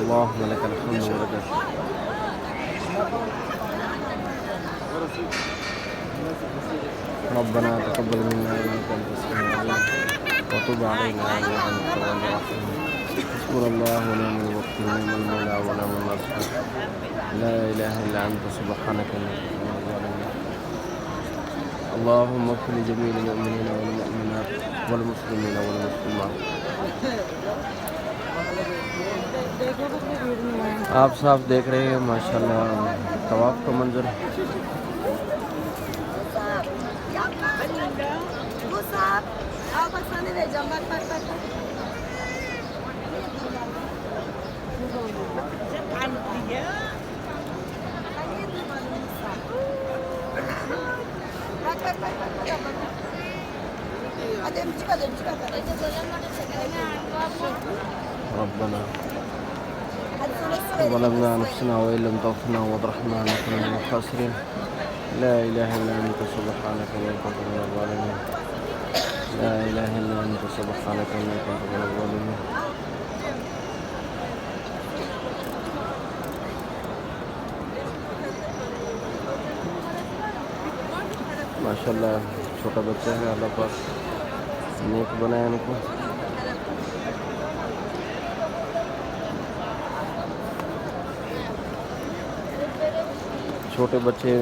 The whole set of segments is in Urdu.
اللهم لك الحمد ولك الشكر. ربنا تقبل منا انك انت السميع العليم وتب علينا انك انت التواب الرحيم. حسبنا الله ونعم الوكيل نعم المولى ونعم النصير. لا اله الا انت سبحانك اني كنت من الظالمين. اللهم اغفر لجميع المؤمنين والمؤمنات والمسلمين والمسلمات. آپ صاحب دیکھ رہے ہیں ماشاءاللہ طواف کا منظر. ربنا ظلمنا أنفسنا وإن لم تغفر لنا وترحمنا لنكن من الخاسرين. لا إله إلا أنت سبحانك إني كنت من الظالمين. لا إله إلا أنت سبحانك إني كنت من الظالمين. ماشاءاللہ چھوٹا بچہ ہے, اللہ پاک نیک بنائے ان کو. چھوٹے بچے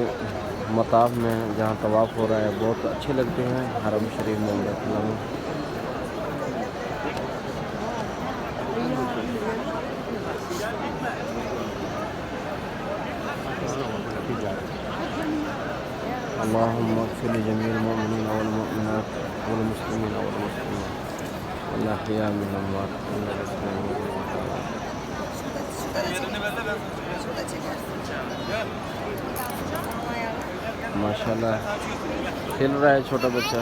مطاف میں جہاں طواف ہو رہا ہے بہت اچھے لگتے ہیں حرم شریف میں عمرہ کرنے میں. اللهم اغفر لجميع المؤمنين والمؤمنات والمسلمين والمسلمات والأحياء منهم الأموات إنك سميع قريب. ماشاءاللہ کھیل رہا ہے چھوٹا بچہ.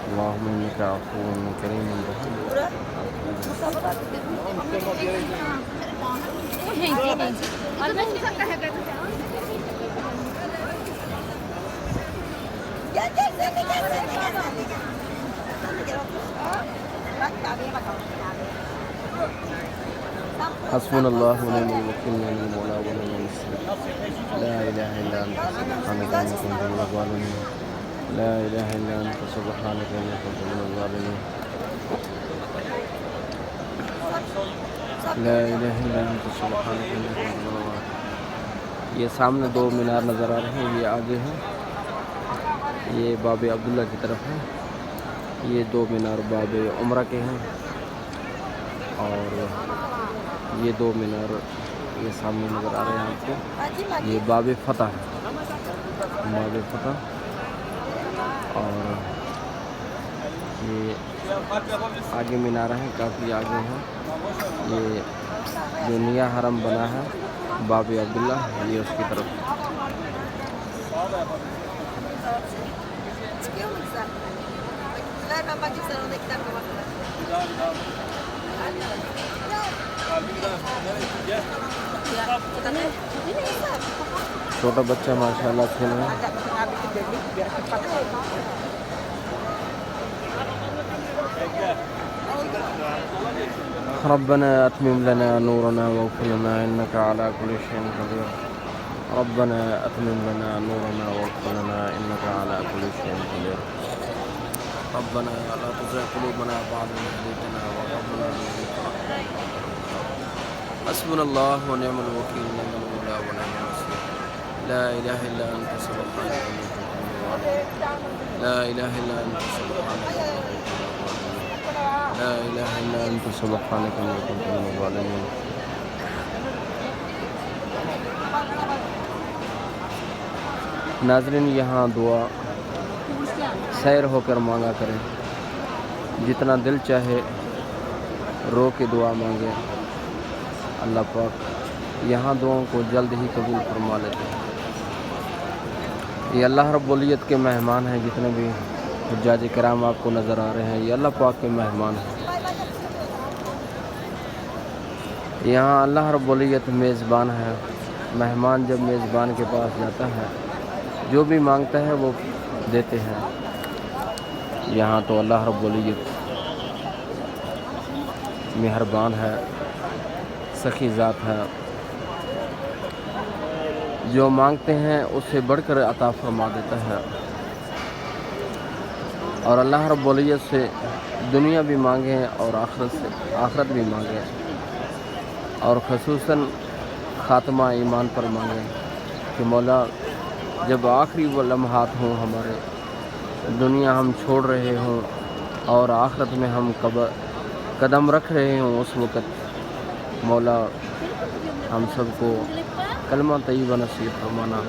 اللهم إنك عفو كريم رحيم. حسبنا الله ونعم الوكيل نعم المولى ونعم النصير. لا إله إلا أنت سبحانك إني كنت من الظالمين. لا إله إلا أنت سبحانك إني كنت من الظالمين. لا الہ الا انت سبحانک انی کنت من الظالمین. یہ سامنے دو مینار نظر آ رہے ہیں, یہ آگے ہیں, یہ باب عبداللہ کی طرف ہے. یہ دو مینار باب عمرہ کے ہیں اور یہ دو مینار یہ سامنے نظر آ رہے ہیں آپ کو, یہ باب فتح ہے. باب فتح اور یہ آگے مینار ہیں کافی آگے ہیں. یہ جو نیا حرم بنا ہے باب عبداللہ یہ اس کی طرف. چھوٹا بچہ ماشاءاللہ کھیل رہا ہے. ربنا اتمم لنا نورنا واغفر لنا انك على كل شيء قدير. ربنا اتمم لنا نورنا واغفر لنا انك على كل شيء قدير. ربنا لا تزغ قلوبنا بعد إذ هديتنا وهب لنا من لدنك رحمة. حسبنا الله ونعم الوكيل نعم المولى ونعم النصير. لا إله إلا أنت سبحانك إني كنت من الظالمين. لا إله إلا أنت سبحانك إني كنت من الظالمين. لا الہ الا انت سبحانک انی کنت من الظالمین. ناظرین یہاں دعا سیر ہو کر مانگا کریں, جتنا دل چاہے رو کے دعا مانگے. اللہ پاک یہاں دعاؤں کو جلد ہی قبول فرما لیتے ہیں. یہ اللہ رب العزت کے مہمان ہیں, جتنے بھی حجاج کرام آپ کو نظر آ رہے ہیں یہ اللہ پاک کے مہمان ہیں. یہاں اللہ رب العزت میزبان ہے. مہمان جب میزبان کے پاس جاتا ہے جو بھی مانگتا ہے وہ دیتے ہیں. یہاں تو اللہ رب العزت مہربان ہے، سخی ذات ہے، جو مانگتے ہیں اس سے بڑھ کر عطا فرما دیتا ہے۔ اور اللہ رب العزت سے دنیا بھی مانگیں اور آخرت بھی مانگیں، اور خصوصاً خاتمہ ایمان پر مانگیں کہ مولا جب آخری وہ لمحات ہوں ہمارے، دنیا ہم چھوڑ رہے ہوں اور آخرت میں ہم قدم رکھ رہے ہوں، اس وقت مولا ہم سب کو کلمہ طیبہ نصیب فرمانا،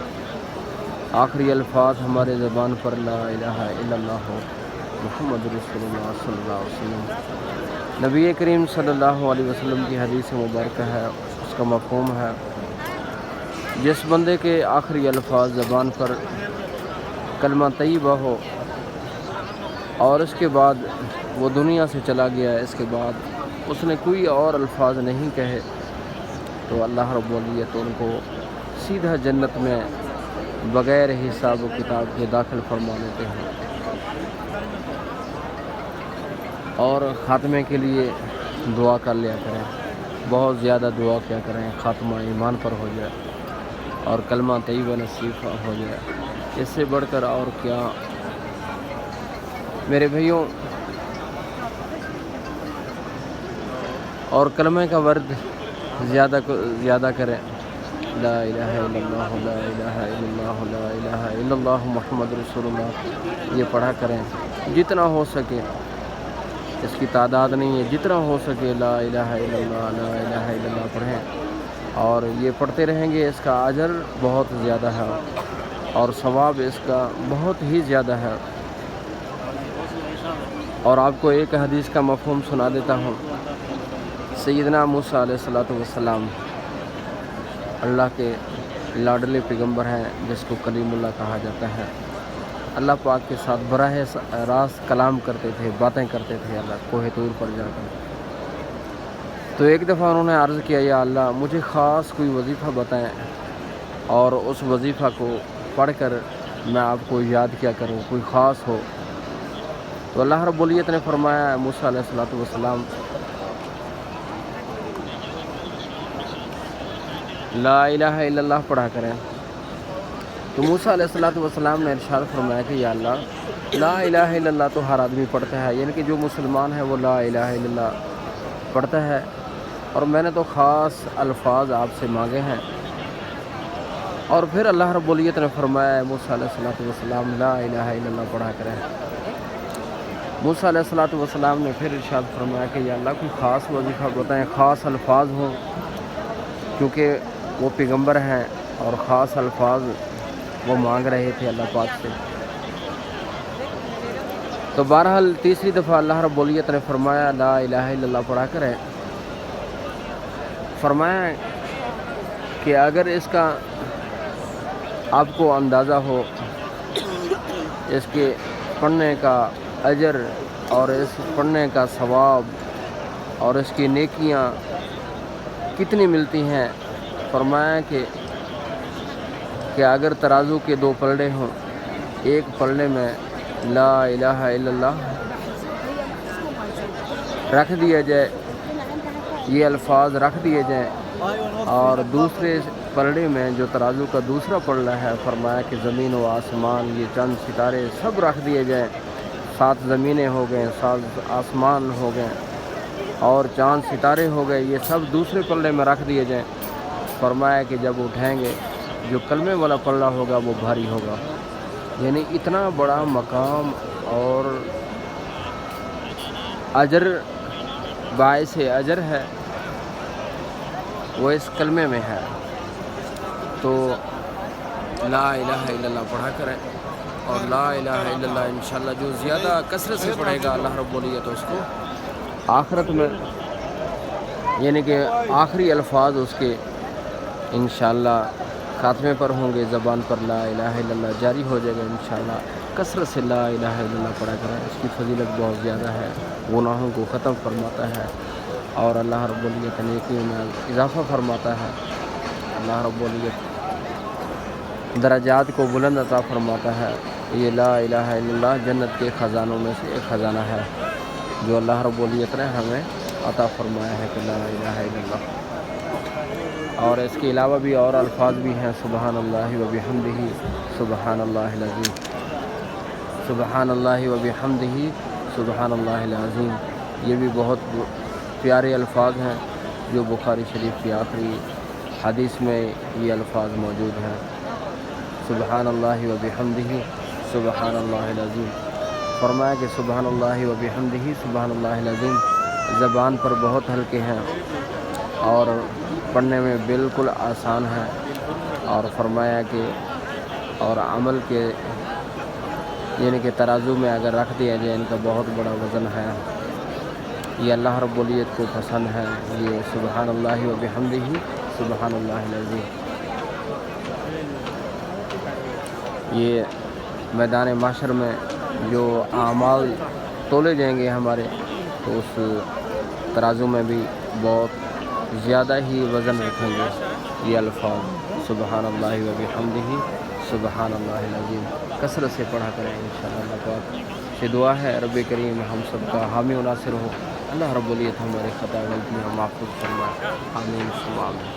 آخری الفاظ ہمارے زبان پر لا الہ الا اللہ محمد رسول اللہ صلی اللہ علیہ وسلم۔ نبی کریم صلی اللہ علیہ وسلم کی حدیث مبارکہ ہے، اس کا مفہوم ہے جس بندے کے آخری الفاظ زبان پر کلمہ طیبہ ہو اور اس کے بعد وہ دنیا سے چلا گیا، اس کے بعد اس نے کوئی اور الفاظ نہیں کہے، تو اللہ رب العزت ان کو سیدھا جنت میں بغیر حساب و کتاب کے داخل فرما لیتے ہیں۔ اور خاتمے کے لیے دعا کر لیا کریں، بہت زیادہ دعا کیا کریں، خاتمہ ایمان پر ہو جائے اور کلمہ طیبہ نصیب ہو جائے، اس سے بڑھ کر اور کیا میرے بھائیوں۔ اور کلمہ کا ورد زیادہ کریں، لا الہ الا اللہ لا الہ الا اللہ لا الہ الا اللہ محمد رسول اللہ، یہ پڑھا کریں جتنا ہو سکے، اس کی تعداد نہیں ہے، جتنا ہو سکے لا الہ الا اللہ لا الہ الا اللہ پڑھیں، اور یہ پڑھتے رہیں گے، اس کا اجر بہت زیادہ ہے اور ثواب اس کا بہت ہی زیادہ ہے۔ اور آپ کو ایک حدیث کا مفہوم سنا دیتا ہوں۔ سیدنا موسیٰ علیہ السلام اللہ کے لاڈلے پیغمبر ہیں، جس کو کلیم اللہ کہا جاتا ہے، اللہ پاک کے ساتھ براہ راست کلام کرتے تھے، باتیں کرتے تھے اللہ کوہ طور پر جا کر۔ تو ایک دفعہ انہوں نے عرض کیا، یا اللہ مجھے خاص کوئی وظیفہ بتائیں اور اس وظیفہ کو پڑھ کر میں آپ کو یاد کیا کروں، کوئی خاص ہو۔ تو اللہ رب العزت نے فرمایا موسیٰ علیہ السلام لا الہ الا اللہ پڑھا کریں۔ تو موسیٰ علیہ السلام نے ارشاد فرمایا کہ یا اللہ لا الہ الا اللہ تو ہر آدمی پڑھتا ہے، یعنی کہ جو مسلمان ہے وہ لا الہ الا اللہ پڑھتا ہے، اور میں نے تو خاص الفاظ آپ سے مانگے ہیں۔ اور پھر اللہ رب العزت نے فرمایا موسیٰ علیہ السلام لا الہ الا اللہ پڑھا کریں۔ موسیٰ علیہ السلام نے پھر ارشاد فرمایا کہ یا اللہ کوئی خاص وظیفہ بتائیں، خاص الفاظ ہوں، کیونکہ وہ پیغمبر ہیں اور خاص الفاظ وہ مانگ رہے تھے اللہ پاک سے۔ تو بہرحال تیسری دفعہ اللہ رب العزت نے فرمایا لا الہ الا اللہ پڑھا کریں۔ فرمایا کہ اگر اس کا آپ کو اندازہ ہو، اس کے پڑھنے کا اجر اور اس پڑھنے کا ثواب اور اس کی نیکیاں کتنی ملتی ہیں، فرمایا کہ اگر ترازو کے دو پلڑے ہوں، ایک پلڑے میں لا الہ الا اللہ رکھ دیا جائے، یہ الفاظ رکھ دیے جائیں، اور دوسرے پلڑے میں جو ترازو کا دوسرا پلڑا ہے، فرمایا کہ زمین و آسمان، یہ چند ستارے سب رکھ دیے جائیں، 7 زمینیں ہو گئیں، 7 آسمان ہو گئے اور چاند ستارے ہو گئے، یہ سب دوسرے پلڑے میں رکھ دیے جائیں۔ فرمایا کہ جب اٹھائیں گے جو کلمے والا پلڑا ہوگا وہ بھاری ہوگا، یعنی اتنا بڑا مقام اور اجر، باعث اجر ہے وہ اس کلمے میں ہے۔ تو لا الہ الا اللہ پڑھا کریں، اور لا الہ الا اللہ انشاءاللہ جو زیادہ کثرت سے پڑھے گا اللہ رب العزت اس کو آخرت میں، یعنی کہ آخری الفاظ اس کے انشاءاللہ خاتمے پر ہوں گے، زبان پر لا الہ الا اللہ جاری ہو جائے گا انشاءاللہ۔ کثرت سے لا الہ الا اللہ پڑھا کریں، اس کی فضیلت بہت زیادہ ہے، گناہوں کو ختم فرماتا ہے اور اللہ رب العزت نیکیوں میں اضافہ فرماتا ہے، اللہ رب العزت درجات کو بلند عطا فرماتا ہے۔ یہ لا الہ الا اللہ جنت کے خزانوں میں سے ایک خزانہ ہے جو اللہ رب العزت نے ہمیں عطا فرمایا ہے کہ لا الہ الا اللہ۔ اور اس کے علاوہ بھی اور الفاظ بھی ہیں، سبحان اللہ و بحمدہ سبحان اللہ العظیم، سبحان اللہ و بحمدہ سبحان اللہ العظیم۔ یہ بھی بہت پیارے الفاظ ہیں جو بخاری شریف کی آخری حدیث میں یہ الفاظ موجود ہیں، سبحان اللہ و بحمدہ سبحان اللہ العظیم۔ فرمایا کہ سبحان اللہ و بحمدہ سبحان اللہ العظیم زبان پر بہت ہلکے ہیں اور پڑھنے میں بالکل آسان ہے، اور فرمایا کہ اور عمل کے یعنی کہ ترازو میں اگر رکھ دیا جائے ان کا بہت بڑا وزن ہے۔ یہ اللہ رب العزت کو پسند ہے، یہ سبحان اللہ و بحمدہ سبحان اللہ العظیم۔ یہ میدان محشر میں جو اعمال تولے جائیں گے ہمارے، تو اس ترازو میں بھی بہت زیادہ ہی وزن رکھیں گے یہ الفاظ، سبحان اللہ و بحمدہ سبحان اللہ العظیم۔ کثرت سے پڑھا کریں انشاءاللہ۔ اللہ پاک سے دعا ہے رب کریم ہم سب کا حامی و ناصر ہو، اللہ رب العزت ہمارے خطا غلطیاں معاف فرمائے، آمین ثم آمین۔